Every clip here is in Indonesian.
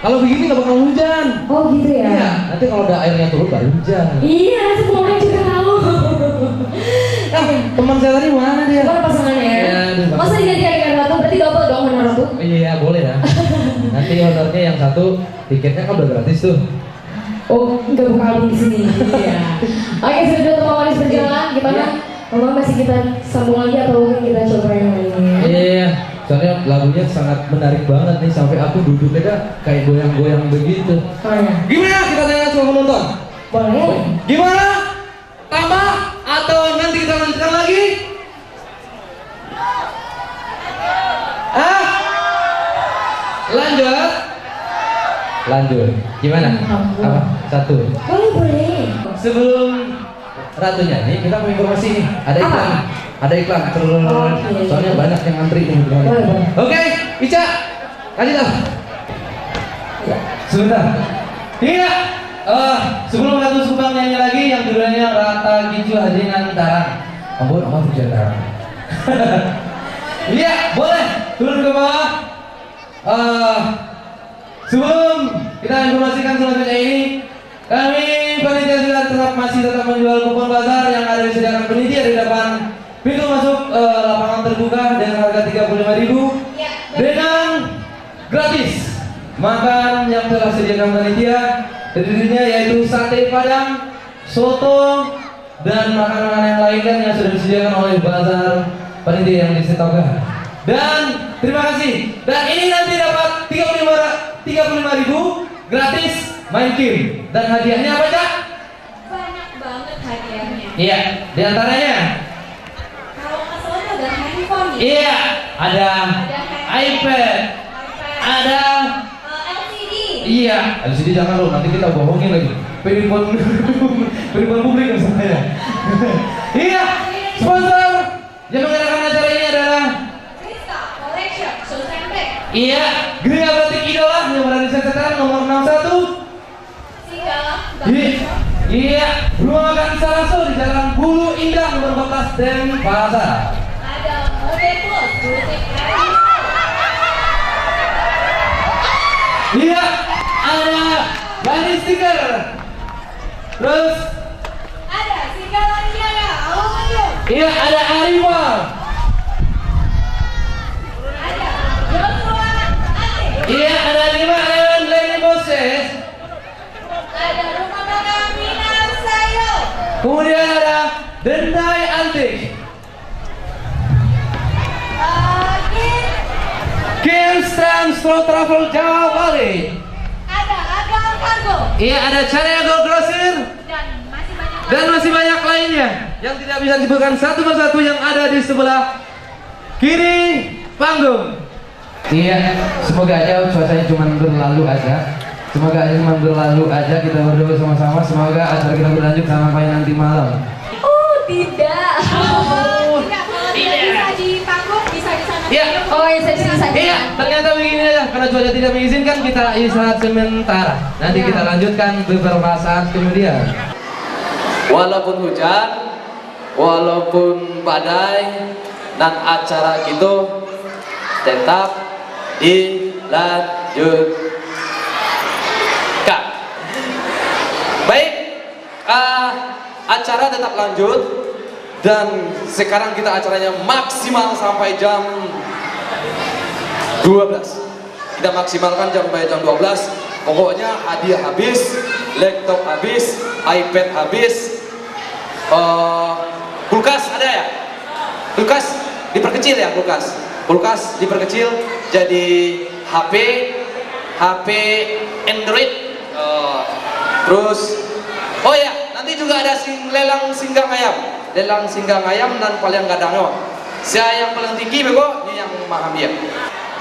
Kalau begini nggak bakal hujan. Oh gitu ya? Iya, nanti kalau udah airnya turun baru hujan. Iya, semua orang juga tahu. Teman saya tadi mana dia? Bukan pasangannya ya? Iya, Masa diganti dengan ratu? Berarti double dong honor ratu? Iya, boleh ya. Nanti honornya yang satu, tiketnya kan udah gratis tuh. Oh, nggak buka album di sini. Iya. Oke, sudah dua teman manis berjalan. Gimana? Iya. Mama masih kita sambung lagi atau mungkin kita coba yang lainnya? Iya, soalnya lagunya sangat menarik banget nih sampai aku duduknya kayak goyang-goyang begitu. Oh ya. Gimana kita tanya sama penonton? Boleh. Gimana? Tambah atau nanti kita lanjutkan lagi? Ah? Lanjut? Lanjut. Gimana? Apa? Satu. Boleh, boleh. Sebelum Ratu nyanyi, kita mau informasi nih. Ada iklan. Ada iklan. Oke. Soalnya banyak yang antri nih. Boleh. Oke, Ica. Kasih tahu. Sebentar. Iya. Sebelum Ratu Subang nyanyi lagi yang judulnya Rata Gicu Hadinan Tarang. Ampun, amat hujan tarang. Iya, boleh. Turun ke bawah. Sebelum kita informasikan selanjutnya ini, kami panitia silat masih tetap menjual kupon bazar yang ada disediakan panitia di depan pintu masuk lapangan terbuka dengan harga 35.000 dengan gratis makan yang telah disediakan panitia, terdirinya yaitu sate padang, soto, dan makanan yang lainnya yang sudah disediakan oleh bazar panitia yang disetakan. Dan terima kasih. Dan ini nanti dapat 35.000 gratis main game. Dan hadiahnya apa, Cak? Banyak banget hadiahnya. Iya, di antaranya Kalau nggak salah ada handphone ya. iya, ada iPad, ada LCD. iya, LCD jangan loh, nanti kita bohongin lagi. Penelpon publik yang saya. Iya, sponsor yang mengadakan acara ini adalah Rizka Collection Sultan iya, Gria Batik Idola yang berada di sekretariat nomor 61. Iya, rumah makan Salaso di Jalan Bulu Indah nomor 14 Denpasar. Ada Mode Plus Butik Aris. Iya, ada Bani Stiker. Terus Ada Sigala Jaya Aluminium. iya, ada Arima. Ada Joshua Ate. Iya, ada 5 Lady Bosses. Ada Rumah Makan Minar Sayo. Kemudian ada Dendai Antik. Lagi Kingston Slow Travel Jawa Bali. ada Agam Cargo Iya, ada Chariago Grosir. dan Dan masih masih banyak banyak lainnya yang tidak bisa disebutkan satu persatu yang ada di sebelah kiri panggung. Iya, semoga aja cuacanya cuma berlalu aja. Semoga aja cuma berlalu aja, kita berdoa sama-sama. Semoga acara kita berlanjut sampai nanti malam. Oh tidak. tidak kalau tidak bisa di panggung bisa di sana. Iya. Oh ya saya bisa. Iya, ternyata begini aja. Karena cuaca tidak mengizinkan, kita istirahat sementara. Nanti Ya. kita lanjutkan beberapa saat kemudian. Walaupun hujan, walaupun badai, dan acara gitu tetap dilanjutkan. Baik, acara tetap lanjut dan sekarang kita acaranya maksimal sampai jam 12. Kita maksimalkan sampai jam 12. Pokoknya hadiah habis, laptop habis, iPad habis, kulkas ada ya? Kulkas diperkecil ya, kulkas diperkecil jadi HP Android. Terus oh ya, nanti juga ada lelang singgang ayam dan paling gadangnya. Saya yang paling tinggi bego, ini yang paham ya.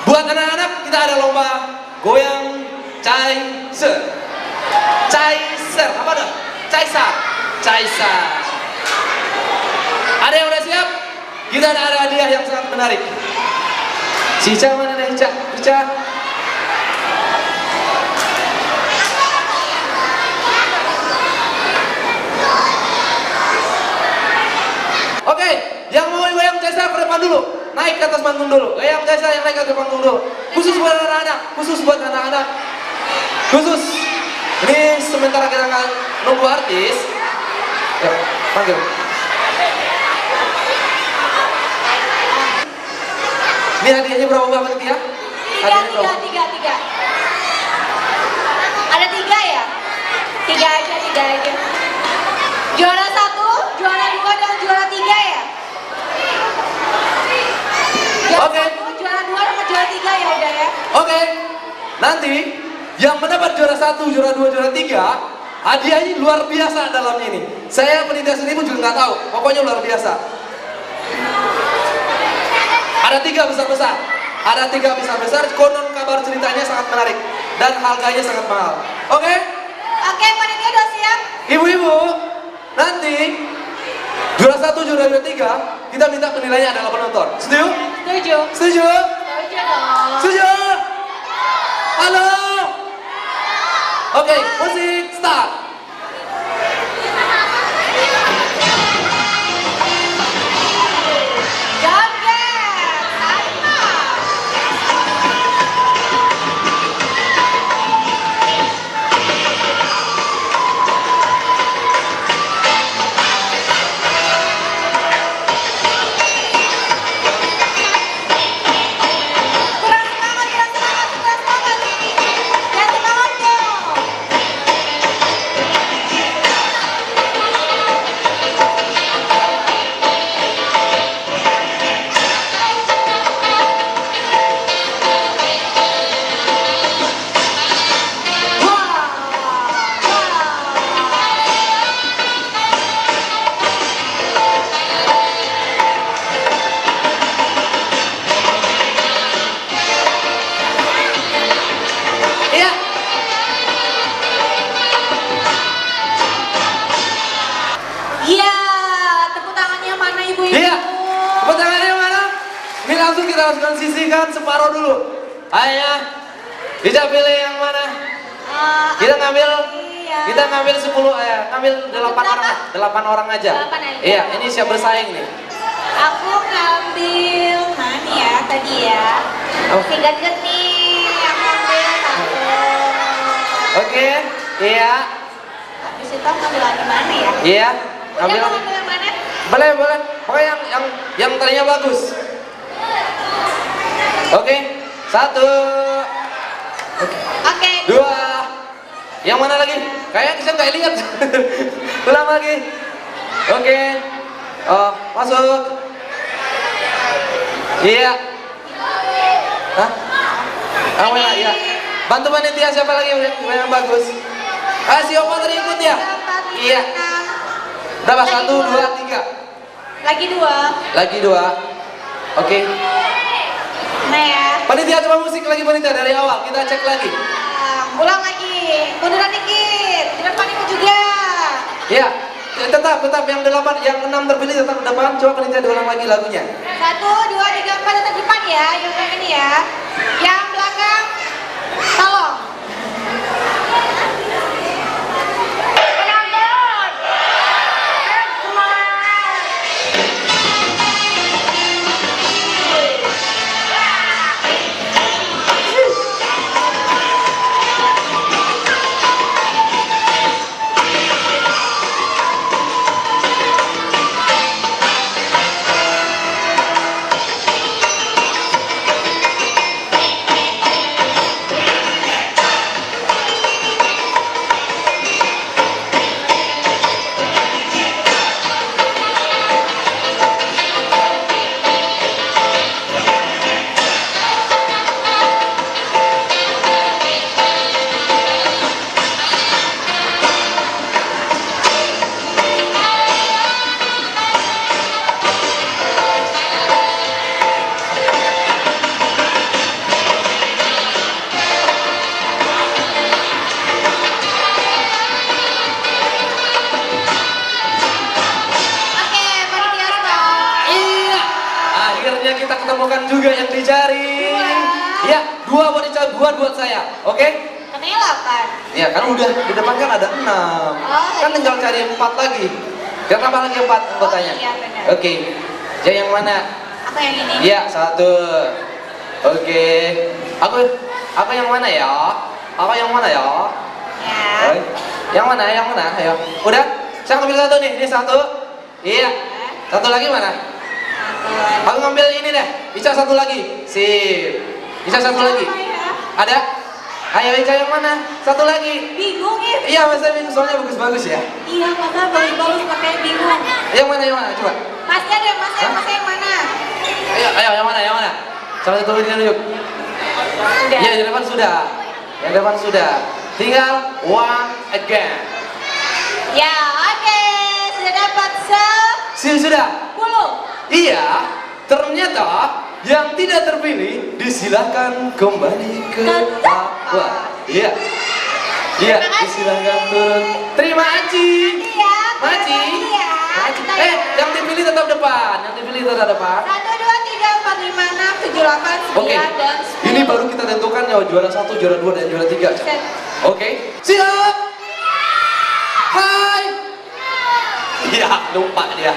Buat anak-anak kita ada lomba goyang Caiser. Apa dong? Caisar. Ada yang udah siap? Kita ada hadiah yang sangat menarik. Cica mana nih, Cica? Oke, yang mau goyang Caisar ke depan dulu. Naik ke atas panggung dulu. Goyang Caisar yang naik ke atas panggung dulu. Khusus buat anak-anak. Khusus. Ini sementara kita nunggu artis. Ya, panggil. Ini hadiahnya berapa banget ya? Tiga. Ada 3 ya? 3 aja. Juara 1, juara 2, dan juara 3 ya? Juara Oke. 1, juara 2, sama juara 3 ya udah ya? Oke. Nanti yang mendapat juara 1, juara 2, juara 3, hadiahnya luar biasa dalamnya ini. Saya penitia sendiri pun juga nggak tahu. Pokoknya luar biasa. Ada 3 besar-besar. Ada 3 besar-besar. Konon kabar ceritanya sangat menarik dan harganya sangat mahal. Oke? Oke, panitia udah siap? Ibu-ibu, nanti juara 1, juara 2, 3 kita minta penilaiannya adalah penonton. Setuju? Setuju. Setuju? Setuju dong. Setuju? Halo? Oke, musik start. Joget, sama. Kurang semangat. Ya semangat dong. Iya. Iya, tepuk tangannya mana ibu-ibu? Iya. Tepuk tangannya mana? Ini langsung kita harus sisihkan separuh dulu. Ayo. Bisa pilih yang mana? Kita ngambil iya. kita ngambil 10 ya, ngambil 8 orang, 8 orang aja. 8 aja. Iya, ini siap bersaing nih. Aku ngambil mana ya tadi ya? Apa? Singkat nih, aku ambil 1. Oke. Iya. Habis itu aku ngambil lagi mana ya? Iya. Udah Ambil. mau ngambil yang mana? Boleh, boleh. Pokoknya yang tadinya bagus. Oke. 1. Oke. 2. Yang mana lagi? Kayaknya saya nggak lihat. Ulang lagi. Oke. Oh, masuk. Iya. Hah? Kamu ya? Iya. Bantu panitia siapa lagi yang bagus? Si Opa tadi ikut ya? Iya. Berapa? 1, 2, 3. Lagi 2. Lagi 2. Oke. Nah ya. Panitia coba musik lagi panitia dari awal. Kita cek lagi. Ulang lagi. Munduran dikit. Di depan ibu juga. Ya. Tetap yang 8, yang 6 terpilih tetap di depan. Coba panitia diulang lagi lagunya. 1, 2, 3, 4 tetap depan ya. Yang ini ya. Yang belakang tolong. kita ketemukan juga yang dicari. Ya, 2 buat dicari, 2 buat saya. Oke? Katanya 8. Ya, kan udah di depan kan ada 6. Kan tinggal cari 4 lagi. Kita tambah lagi 4 anggotanya. Oh, iya, benar. Oke. Jadi yang mana? Aku yang ini. Iya, 1. Oke. Aku yang mana ya? Apa yang mana ya? Ya. Oi. Yang mana? Yang mana? Ayo. Udah? Saya ngambil satu nih. Ini satu. Iya. Satu lagi mana? Aku ngambil ini deh. Ica satu lagi. Sip. Ica satu lagi. Ada? Ayo Ica yang mana? Satu lagi. Bingung ya? Iya, masa bingung soalnya bagus-bagus ya. Iya, masa bagus-bagus pakai bingung. Yang mana? Yang mana? Coba. Masnya deh, masnya yang mana? Ayo, yang mana? Yang mana? Salah satu ini tunjuk. Udah. Iya, yang depan sudah. Yang depan sudah. Tinggal one again. Ya, oke. Sudah dapat 10. Sudah. Iya, ternyata yang tidak terpilih disilahkan kembali ke bawah. Iya. Iya, Terima kasih. disilahkan turun. Terima Aci. Iya, Maci. iya. Maci. Yang dipilih tetap depan. Yang dipilih tetap depan. 1, 2, 3, 4, 5, 6, 7, 8, 9, Oke. dan 10. Ini baru kita tentukan ya juara 1, juara 2 dan juara 3. Set. Oke. Siap. Hai. Iya, lupa dia.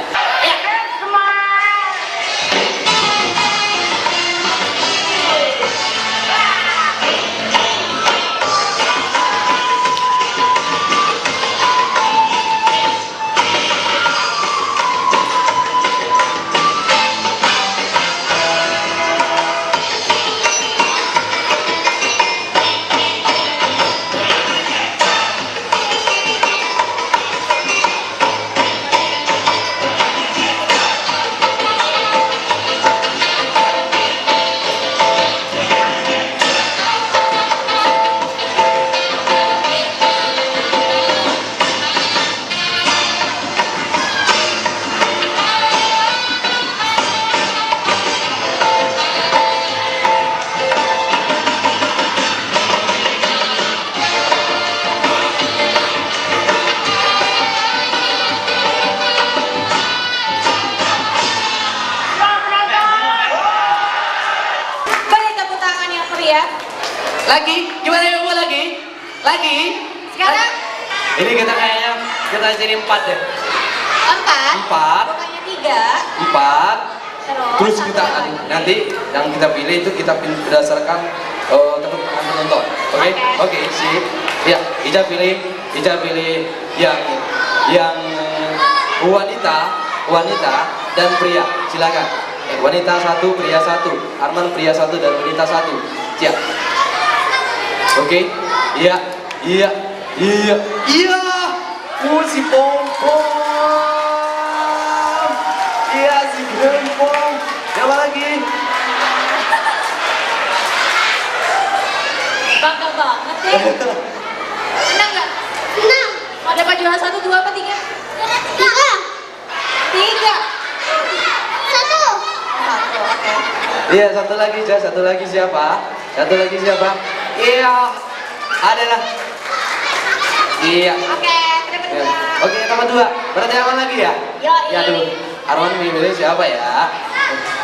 Beri tepuk tangan yang meriah. Lagi? Gimana ya Bu lagi? Lagi? Sekarang Ini kita kayaknya kita jadi 4 deh. 4. Empat. Bukannya 3. 4. Terus satu kita lagi. nanti yang kita pilih itu kita pilih berdasarkan tepuk tangan penonton. Oke? Oke. Oke, sip. Ya, Ica pilih yang wanita dan pria. Silakan. Wanita 1, pria 1. Arman pria 1 dan wanita 1. Siap. Oke. Iya. Si Pompom. Iya, si Gempong. Siapa lagi? Bangga banget deh. Menang nggak? Menang. Mau dapat juara 1, 2, apa 3? 3. 3. 1. 1, oke. Iya, satu lagi, Ja. Satu lagi siapa? Iya, ada lah. Iya. Oke, kita Ya. berdua. Oke, tambah 2. Berarti Arman lagi ya? Yoi. Ya, aduh. Arman pilih siapa ya?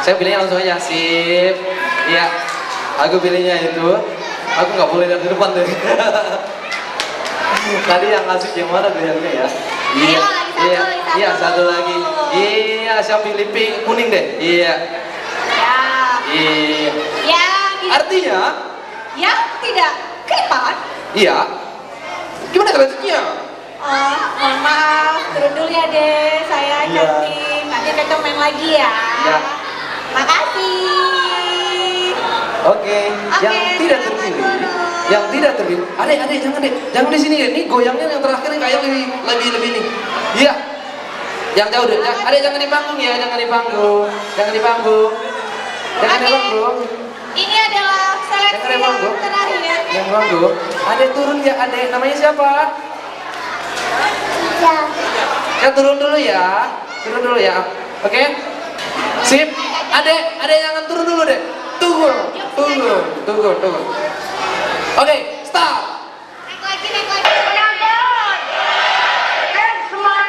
Saya pilihnya langsung aja, sip. Iya. Aku pilihnya itu. Aku nggak boleh dari depan deh. Tadi yang asik yang mana kayaknya ya? Ayo, lagi satu, lagi satu. Iya, satu lagi. Iya, siapa pilih pink, kuning deh. Iya. Ya. Iya. Ya, gitu. Artinya, Ya, tidak. Ke depan. iya. Gimana selanjutnya? Oh, mohon maaf. Turun dulu ya, Dek. Saya Iya. cantik. Nanti kita main lagi ya. Iya. Makasih. Oke, yang tidak selamat terpilih, dulu. Adek, jangan di sini ya. Ini goyangnya yang terakhir nih kayak lebih nih. Iya. Yang jauh deh. Adek jangan di panggung ya, jangan di panggung. Oke. Ini adalah seleksi Jangan yang bangku. terakhir. Yang panggung. Adek turun ya, adek. Namanya siapa? Ya turun dulu ya. Oke? Sip. Adek jangan turun dulu deh. Tunggu. Oke, start. Naik lagi. Penonton. Semua.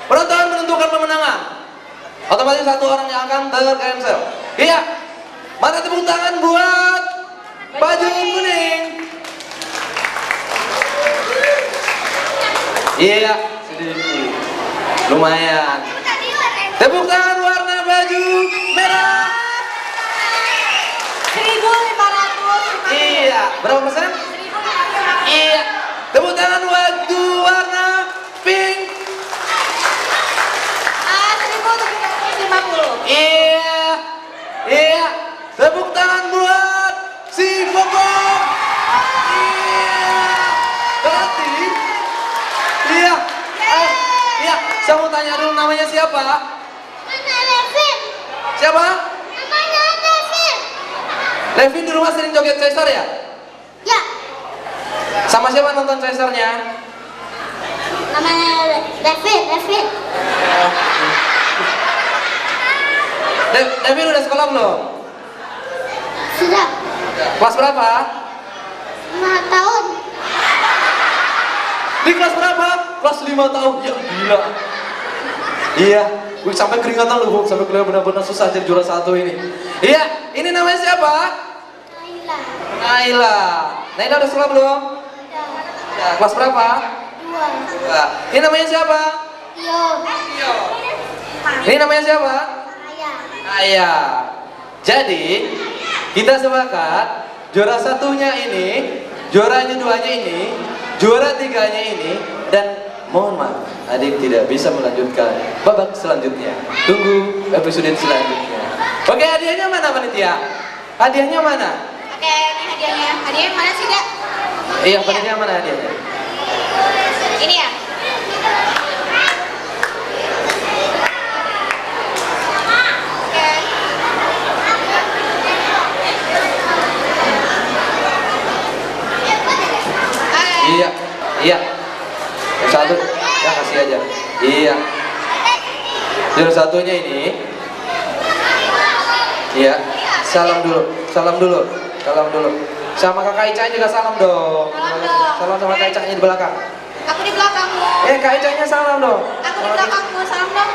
Penonton menentukan pemenangan. Otomatis satu orang yang akan tercancel. Iya. Mana tepuk tangan buat baju kuning? Iya, sedikit. Lumayan. Tepuk tangan warna baju merah. 1.500. Iya, berapa persen? 1.500. Iya. Tepuk tangan waktu warna pink. 1.750. Iya. Iya. Tepuk tangan buat si Bogor. Iya. Berarti. Iya. Iya. Saya mau tanya dulu namanya siapa? Siapa? Levin di rumah sering joget Caesar ya? Ya, Sama siapa nonton Caesarnya? namanya David. Levin udah sekolah belum? Sudah Kelas berapa? 5 tahun. Di kelas berapa? Kelas 5 tahun. Ya gila. Iya, gue sampai keringatan loh, Bu. Sampai kelihatan benar-benar susah jadi juara 1 ini. Iya, ini namanya siapa? Naila. Naila. Naila udah sekolah belum? Sudah Ya, kelas berapa? 2. Ya. Ini namanya siapa? Tio. Ini namanya siapa? Ayah. Ayah. Jadi, kita sepakat juara 1-nya ini, juaranya 2-nya ini, juara 3-nya ini, dan mohon maaf, adik tidak bisa melanjutkan babak selanjutnya. Tunggu episode selanjutnya. Oke, hadiahnya mana panitia? Hadiahnya mana? Oke, ini hadiahnya. Hadiahnya mana sih, Kak? Iya, panitia mana hadiahnya? Ini ya? Oke. Iya, iya. Yang satu, ya kasih aja. Iya. Juara 1-nya ini. Iya. Salam dulu, salam dulu, salam dulu. Sama kakak Ica juga salam dong. Salam dong. Salam sama kakak Ica di belakang. Aku di belakangmu. Kak Ica-nya salam dong. Aku di belakangmu, salam dong.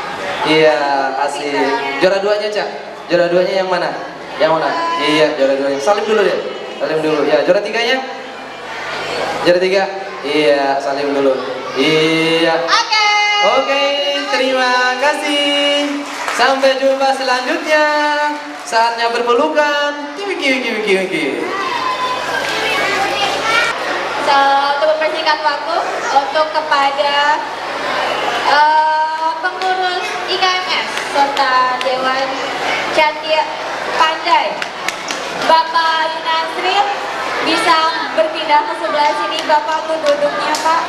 Iya, asik. Juara 2-nya, Cak. Juara 2-nya yang mana? Yang mana? Iya, juara 2-nya. Salim dulu deh. Salim dulu. Ya, juara 3-nya? Juara 3? Iya, salim dulu. Iya. Oke. Oke, terima kasih. Sampai jumpa selanjutnya. Saatnya berpelukan. Kiwi. So, untuk mempersingkat waktu, untuk kepada pengurus IKMS serta Dewan Cantik Pandai, Bapak Yunasri bisa berpindah ke sebelah sini, Bapak, untuk duduknya, Pak.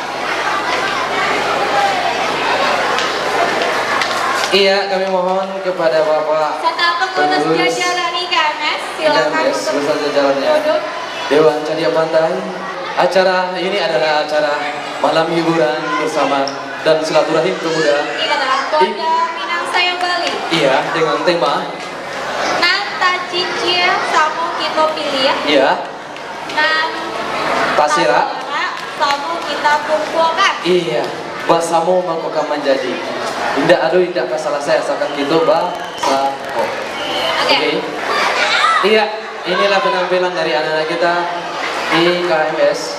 Iya, kami mohon kepada Bapak Serta pengurus jajaran IKMS, silakan IKMS untuk beserta jajarannya. duduk. Dewan Candia Pantai. Acara ini adalah acara malam hiburan bersama dan silaturahim pemuda. Ini adalah Pondok Minang Sayang Bali. Iya, dengan tema. Nanta Cicir Samu Kita Pilih. Iya, Nan Tasira. Samu Kita Kumpulkan. Iya, basamu mangkoka menjadi. Indah aduh indah kasalah saya asalkan gitu basamo. Oke. Iya, inilah penampilan dari anak-anak kita di KMS